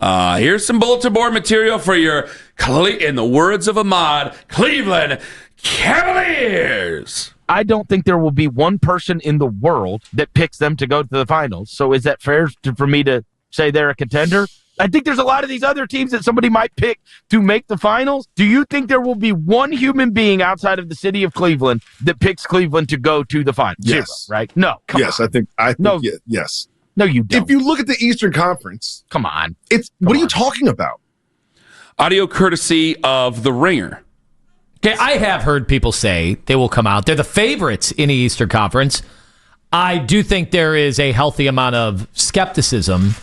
Here's some bulletin board material for your, in the words of Ahmad, Cleveland Cavaliers. I don't think there will be one person in the world that picks them to go to the finals. So is that fair for me to say they're a contender? I think there's a lot of these other teams that somebody might pick to make the finals. Do you think there will be one human being outside of the city of Cleveland that picks Cleveland to go to the finals? Yes. Zero, right? No. Yes, on. I think No. yes. No, you don't. If you look at the Eastern Conference, Come on. What are you talking about? Audio courtesy of The Ringer. Okay, I have heard people say they will come out. They're the favorites in the Eastern Conference. I do think there is a healthy amount of skepticism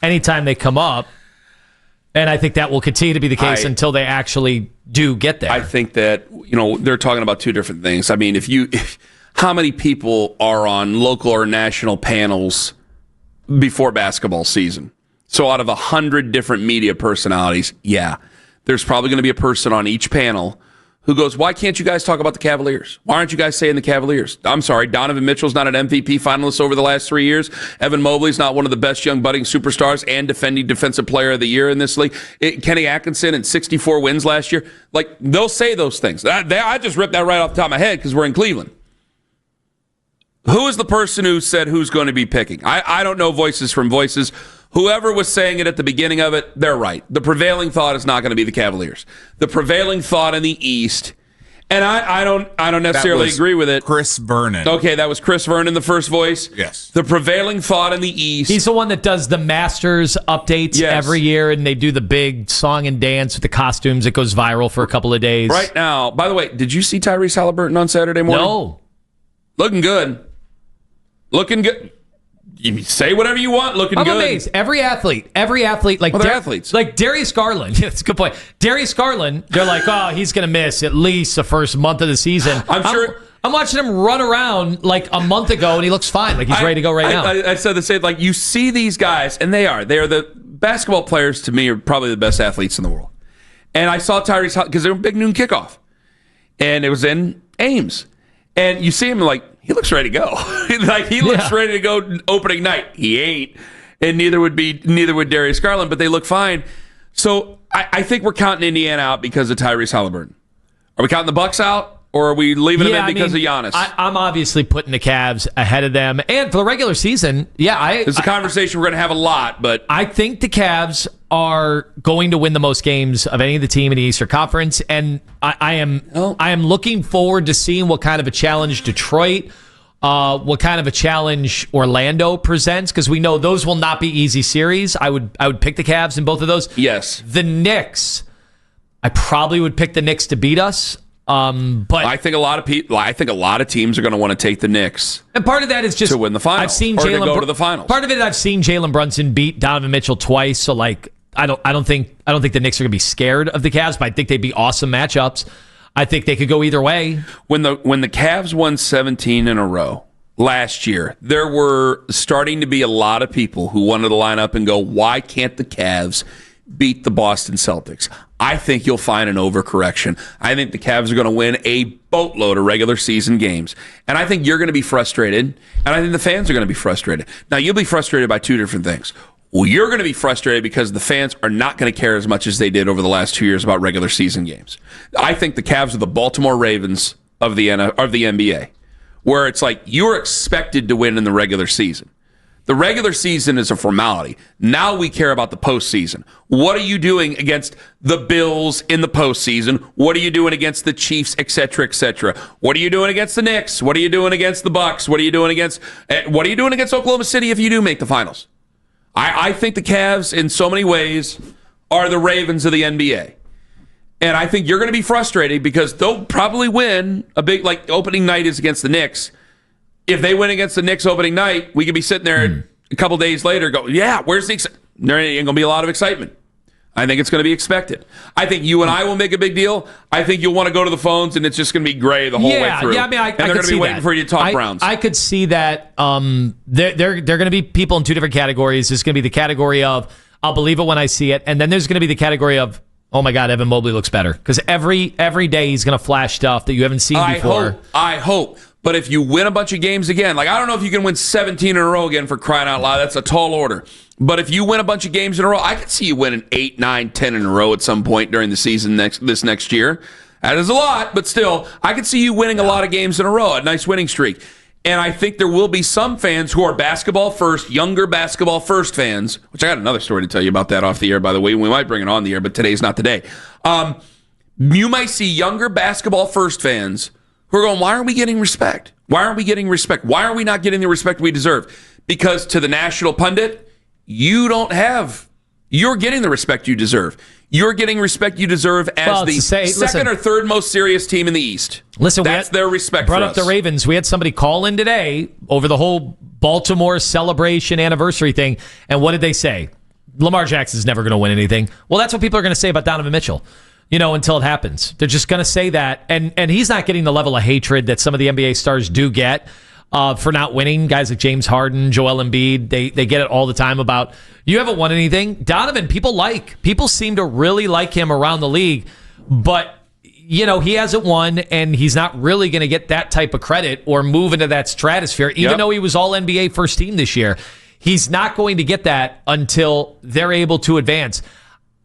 anytime they come up, and I think that will continue to be the case until they actually do get there. I think that, they're talking about two different things. I mean, how many people are on local or national panels before basketball season? So out of 100 different media personalities, there's probably going to be a person on each panel who goes, why can't you guys talk about the Cavaliers? Why aren't you guys saying the Cavaliers? I'm sorry, Donovan Mitchell's not an MVP finalist over the last 3 years. Evan Mobley's not one of the best young budding superstars and defending defensive player of the year in this league. Kenny Atkinson and 64 wins last year. They'll say those things. I just ripped that right off the top of my head because we're in Cleveland. Who is the person who said who's going to be picking? I don't know voices from voices. Whoever was saying it at the beginning of it, they're right. The prevailing thought is not going to be the Cavaliers. The prevailing thought in the East, and I don't necessarily agree with it. Chris Vernon. Okay, that was Chris Vernon, the first voice. Yes. The prevailing thought in the East. He's the one that does the Masters updates every year, and they do the big song and dance with the costumes. It goes viral for a couple of days. Right now, by the way, did you see Tyrese Halliburton on Saturday morning? No. Looking good. Looking good. You say whatever you want, looking good. I'm amazed. Every athlete, like they're athletes. Like Darius Garland. That's a good point. Darius Garland, they're like, oh, he's going to miss at least the first month of the season. I'm watching him run around like a month ago, and he looks fine. Like he's ready to go now. I said the same. Like you see these guys, and they are the basketball players. To me, are probably the best athletes in the world. And I saw Tyrese because they were big noon kickoff, and it was in Ames, and you see him like. He looks ready to go. He looks ready to go opening night. He ain't, and neither would Darius Garland, but they look fine. So I think we're counting Indiana out because of Tyrese Halliburton. Are we counting the Bucks out, or are we leaving them in because of Giannis? I'm obviously putting the Cavs ahead of them, and for the regular season, it's a conversation we're going to have a lot. But I think the Cavs are going to win the most games of any of the team in the Eastern Conference, and I am looking forward to seeing what kind of a challenge Detroit, what kind of a challenge Orlando presents, because we know those will not be easy series. I would pick the Cavs in both of those. Yes, the Knicks, I probably would pick the Knicks to beat us. But I think a lot of teams are going to want to take the Knicks, and part of that is just to win the finals. I've seen Jalen go to the finals. Part of it, I've seen Jalen Brunson beat Donovan Mitchell twice, so I don't think the Knicks are going to be scared of the Cavs, but I think they'd be awesome matchups. I think they could go either way. When the Cavs won 17 in a row last year, there were starting to be a lot of people who wanted to line up and go, why can't the Cavs beat the Boston Celtics? I think you'll find an overcorrection. I think the Cavs are going to win a boatload of regular season games. And I think you're going to be frustrated, and I think the fans are going to be frustrated. Now, you'll be frustrated by two different things. Well, you're going to be frustrated because the fans are not going to care as much as they did over the last 2 years about regular season games. I think the Cavs are the Baltimore Ravens of the NBA, where it's like you're expected to win in the regular season. The regular season is a formality. Now we care about the postseason. What are you doing against the Bills in the postseason? What are you doing against the Chiefs, et cetera, et cetera? What are you doing against the Knicks? What are you doing against the Bucks? What are you doing against Oklahoma City if you do make the finals? I think the Cavs, in so many ways, are the Ravens of the NBA. And I think you're going to be frustrated because they'll probably win a big, like opening night is against the Knicks. If they win against the Knicks opening night, we could be sitting there a couple days later go, where's the excitement? There ain't going to be a lot of excitement. I think it's going to be expected. I think you and I will make a big deal. I think you'll want to go to the phones, and it's just going to be gray the whole way through. Yeah, I mean, and they're going to be waiting for you to talk Browns. I could see that. They're going to be people in two different categories. There's going to be the category of, I'll believe it when I see it, and then there's going to be the category of, oh my God, Evan Mobley looks better. Because every day he's going to flash stuff that you haven't seen before. I hope. But if you win a bunch of games again, like I don't know if you can win 17 in a row again for crying out loud. That's a tall order. But if you win a bunch of games in a row, I could see you winning 8, 9, 10 in a row at some point during the season this next year. That is a lot, but still, I could see you winning a lot of games in a row, a nice winning streak. And I think there will be some fans who are basketball first, younger basketball first fans, which I got another story to tell you about that off the air, by the way. We might bring it on the air, but today's not the day. You might see younger basketball first fans who are going, why aren't we getting respect? Why aren't we getting respect? Why are we not getting the respect we deserve? Because to the national pundit, you're getting the respect you deserve. You're getting respect you deserve as second or third most serious team in the East. That's their respect for us. Brought up the Ravens. We had somebody call in today over the whole Baltimore celebration anniversary thing, and what did they say? Lamar Jackson's never going to win anything. Well, that's what people are going to say about Donovan Mitchell, until it happens. They're just going to say that, and he's not getting the level of hatred that some of the NBA stars do get for not winning. Guys like James Harden, Joel Embiid, they get it all the time about, you haven't won anything. Donovan, people seem to really like him around the league, but he hasn't won, and he's not really going to get that type of credit or move into that stratosphere, even though he was all NBA first team this year. He's not going to get that until they're able to advance.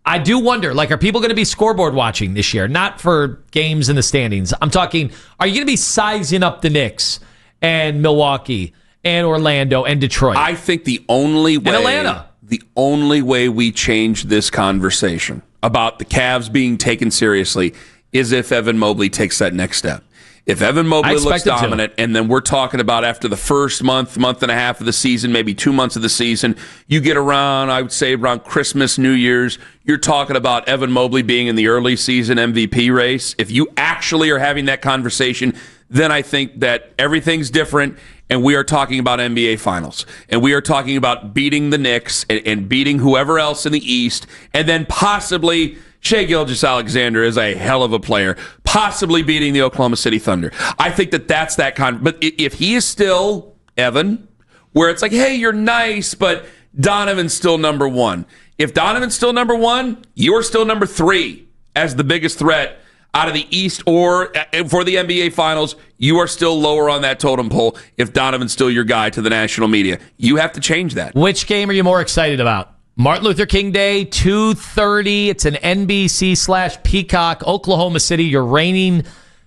I do wonder, are people going to be scoreboard watching this year? Not for games in the standings. I'm talking, are you going to be sizing up the Knicks and Milwaukee and Orlando and Detroit? I think the only way, and Atlanta. The only way we change this conversation about the Cavs being taken seriously is if Evan Mobley takes that next step. If Evan Mobley looks dominant, and then we're talking about after the first month and a half of the season, maybe 2 months of the season, you get around, I would say around Christmas, New Year's, you're talking about Evan Mobley being in the early season MVP race. If you actually are having that conversation, then I think that everything's different, and we are talking about NBA Finals. And we are talking about beating the Knicks and beating whoever else in the East, and then possibly Shai Gilgeous-Alexander is a hell of a player, possibly beating the Oklahoma City Thunder. I think that's that kind. But if he is still Evan, where it's like, hey, you're nice, but Donovan's still number one. If Donovan's still number one, you're still number 3 as the biggest threat out of the East, or for the NBA Finals, you are still lower on that totem pole if Donovan's still your guy to the national media. You have to change that. Which game are you more excited about? Martin Luther King Day, 2:30. It's an NBC/Peacock. Oklahoma City, your reigning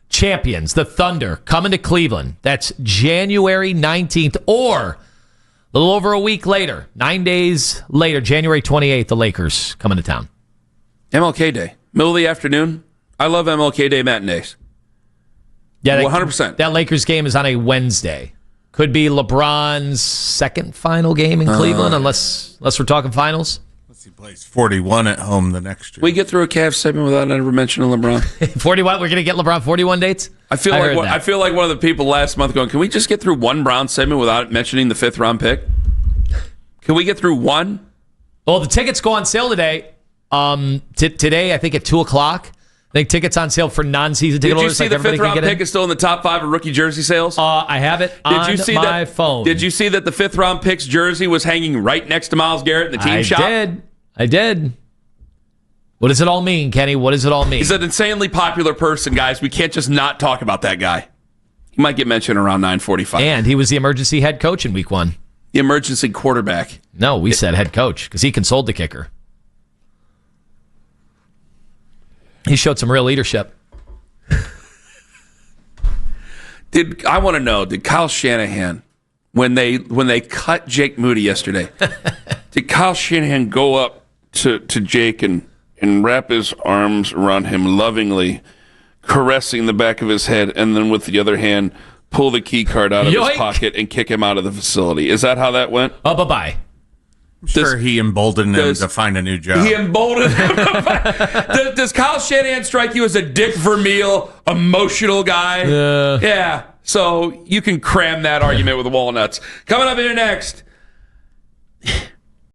champions, the Thunder, coming to Cleveland. That's January 19th, or a little over a week later, 9 days later, January 28th, the Lakers coming to town. MLK Day, middle of the afternoon. I love MLK Day matinees. Yeah, 100%. That Lakers game is on a Wednesday. Could be LeBron's second final game in Cleveland, unless we're talking finals. He plays 41 at home the next year. We get through a Cavs segment without ever mentioning LeBron. 41. We're going to get LeBron 41 dates. I feel like one of the people last month going, can we just get through one Brown segment without mentioning the 5th round pick? Can we get through one? Well, the tickets go on sale today. Today, I think at 2:00. I think tickets on sale for non-season ticket holders. Did you see the 5th round pick is still in the top 5 of rookie jersey sales? I have it on my phone. Did you see that the 5th round pick's jersey was hanging right next to Myles Garrett in the team shop? I did. What does it all mean, Kenny? What does it all mean? He's an insanely popular person, guys. We can't just not talk about that guy. He might get mentioned around 9:45. And he was the emergency head coach in week 1. The emergency quarterback. No, we said head coach because he consoled the kicker. He showed some real leadership. I want to know, did Kyle Shanahan, when they cut Jake Moody yesterday, did Kyle Shanahan go up to Jake and wrap his arms around him lovingly, caressing the back of his head, and then with the other hand pull the key card out of his pocket and kick him out of the facility? Is that how that went? Oh, bye-bye. I'm sure he emboldened him to find a new job. He emboldened him. Does Kyle Shanahan strike you as a Dick Vermeil emotional guy? Yeah. So you can cram that argument with walnuts. Coming up here next,